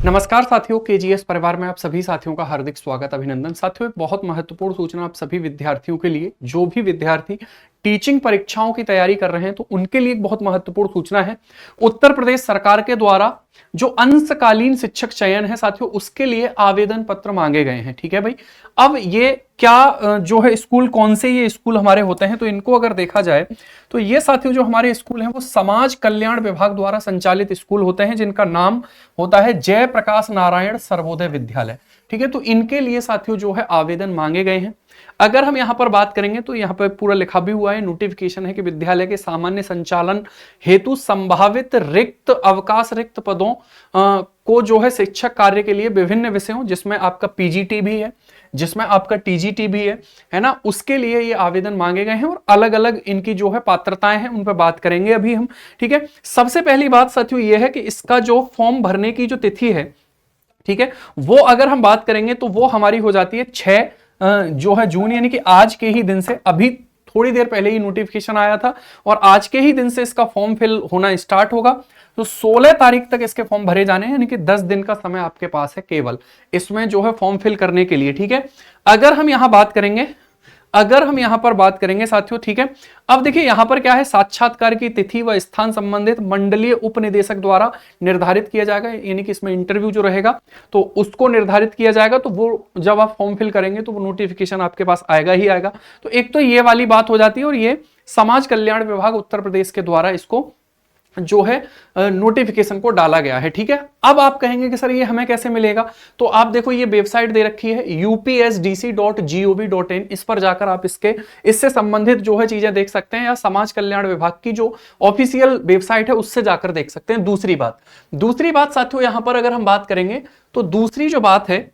नमस्कार साथियों, केजीएस परिवार में आप सभी साथियों का हार्दिक स्वागत अभिनंदन। साथियों, एक बहुत महत्वपूर्ण सूचना आप सभी विद्यार्थियों के लिए, जो भी विद्यार्थी टीचिंग परीक्षाओं की तैयारी कर रहे हैं तो उनके लिए एक बहुत महत्वपूर्ण सूचना है। उत्तर प्रदेश सरकार के द्वारा जो अंशकालीन शिक्षक चयन है साथियों, उसके लिए आवेदन पत्र मांगे गए हैं। ठीक है भाई, अब ये क्या जो है स्कूल, कौन से ये स्कूल हमारे होते हैं, तो इनको अगर देखा जाए तो ये साथियों जो हमारे स्कूल हैं वो समाज कल्याण विभाग द्वारा संचालित स्कूल होते हैं, जिनका नाम होता है जय प्रकाश नारायण सर्वोदय विद्यालय। ठीक है, तो इनके लिए साथियों जो है आवेदन मांगे गए हैं। अगर हम यहां पर बात करेंगे तो यहां पर पूरा लिखा भी हुआ है, नोटिफिकेशन है कि विद्यालय के सामान्य संचालन हेतु संभावित रिक्त अवकाश रिक्त पदों को जो है शिक्षक कार्य के लिए विभिन्न विषयों, जिसमें आपका पीजीटी भी है, जिसमें आपका टीजीटी भी है ना, उसके लिए ये आवेदन मांगे गए हैं और अलग अलग इनकी जो है पात्रताएं हैं उन पर बात करेंगे अभी हम। ठीक है, सबसे पहली बात साथियों ये है कि इसका जो फॉर्म भरने की जो तिथि है, ठीक है, वो अगर हम बात करेंगे तो वो हमारी हो जाती है 6 जो है जून, यानी कि आज के ही दिन से। अभी थोड़ी देर पहले ही नोटिफिकेशन आया था और आज के ही दिन से इसका फॉर्म फिल होना स्टार्ट होगा। तो 16 तारीख तक इसके फॉर्म भरे जाने हैं, यानी कि 10 दिन का समय आपके पास है केवल इसमें जो है फॉर्म फिल करने के लिए। ठीक है, अगर हम यहां पर बात करेंगे साथियों, ठीक है, अब देखिए यहां पर क्या है, साक्षात्कार की तिथि व स्थान संबंधित मंडलीय उपनिदेशक द्वारा निर्धारित किया जाएगा, यानी कि इसमें इंटरव्यू जो रहेगा तो उसको निर्धारित किया जाएगा। तो वो जब आप फॉर्म फिल करेंगे तो वो नोटिफिकेशन आपके पास आएगा ही आएगा। तो एक तो ये वाली बात हो जाती है, और ये समाज कल्याण विभाग उत्तर प्रदेश के द्वारा इसको जो है नोटिफिकेशन को डाला गया है। ठीक है, अब आप कहेंगे कि सर ये हमें कैसे मिलेगा, तो आप देखो ये वेबसाइट दे रखी है upsdc.gov.in, इस पर जाकर आप इससे संबंधित जो है चीजें देख सकते हैं, या समाज कल्याण विभाग की जो ऑफिशियल वेबसाइट है उससे जाकर देख सकते हैं। दूसरी बात साथियों यहां पर अगर हम बात करेंगे तो दूसरी जो बात है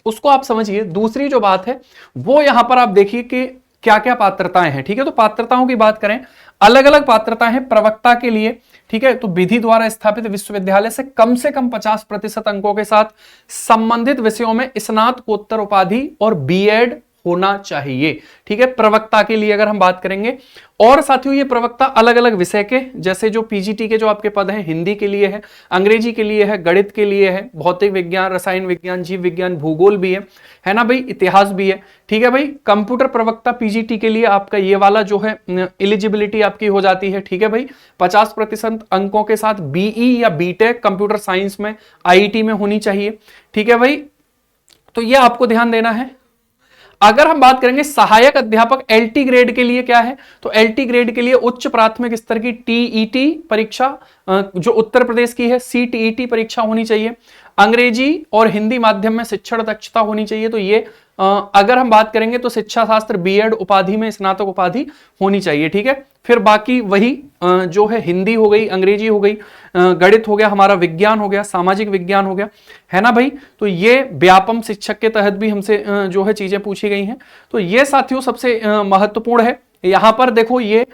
उसको आप समझिए। दूसरी जो बात है वो यहां पर आप देखिए कि क्या क्या पात्रताएं हैं। ठीक है, तो पात्रताओं की बात करें, अलग अलग पात्रताएं हैं प्रवक्ता के लिए। ठीक है, तो विधि द्वारा स्थापित विश्वविद्यालय से कम 50% अंकों के साथ संबंधित विषयों में स्नातकोत्तर उपाधि और बीएड होना चाहिए। ठीक है, प्रवक्ता के लिए अगर हम बात करेंगे, और साथियों ये प्रवक्ता अलग अलग विषय के, जैसे जो पीजीटी के जो आपके पद हैं, हिंदी के लिए है, अंग्रेजी के लिए है, गणित के लिए है, भौतिक विज्ञान, रसायन विज्ञान, जीव विज्ञान, भूगोल भी है ना भाई, इतिहास भी है। ठीक है भाई, कंप्यूटर प्रवक्ता पीजीटी के लिए आपका ये वाला जो है एलिजिबिलिटी आपकी हो जाती है। ठीक है भाई, 50% अंकों के साथ बीई या बीटेक कंप्यूटर साइंस में आईटी में होनी चाहिए। ठीक है भाई, तो ये आपको ध्यान देना है। अगर हम बात करेंगे सहायक अध्यापक एलटी ग्रेड के लिए, क्या है, तो एलटी ग्रेड के लिए उच्च प्राथमिक स्तर की टीईटी परीक्षा जो उत्तर प्रदेश की है, सीटीईटी परीक्षा होनी चाहिए। अंग्रेजी और हिंदी माध्यम में शिक्षण दक्षता होनी चाहिए। तो ये अगर हम बात करेंगे तो शिक्षा शास्त्र बीएड उपाधि में स्नातक उपाधि होनी चाहिए। ठीक है, फिर बाकी वही जो है हिंदी हो गई, अंग्रेजी हो गई, गणित हो गया, हमारा विज्ञान हो गया, सामाजिक विज्ञान हो गया, है ना भाई। तो ये व्यापम शिक्षक के तहत भी हमसे जो है चीजें पूछी गई हैं। तो ये साथियों सबसे महत्वपूर्ण है। यहां पर देखो ये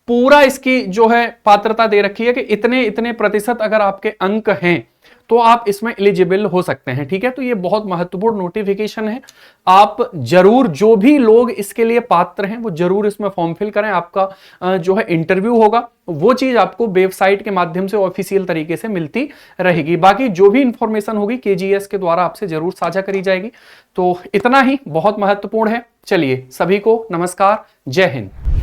पूरा इसकी जो है पात्रता दे रखी है कि इतने इतने प्रतिशत अगर आपके अंक हैं तो आप इसमें एलिजिबल हो सकते हैं। ठीक है, तो ये बहुत महत्वपूर्ण नोटिफिकेशन है। आप जरूर, जो भी लोग इसके लिए पात्र हैं वो जरूर इसमें फॉर्म फिल करें। आपका जो है इंटरव्यू होगा, वो चीज आपको वेबसाइट के माध्यम से ऑफिशियल तरीके से मिलती रहेगी। बाकी जो भी इंफॉर्मेशन होगी केजीएस के द्वारा आपसे जरूर साझा करी जाएगी। तो इतना ही बहुत महत्वपूर्ण है। चलिए, सभी को नमस्कार, जय हिंद।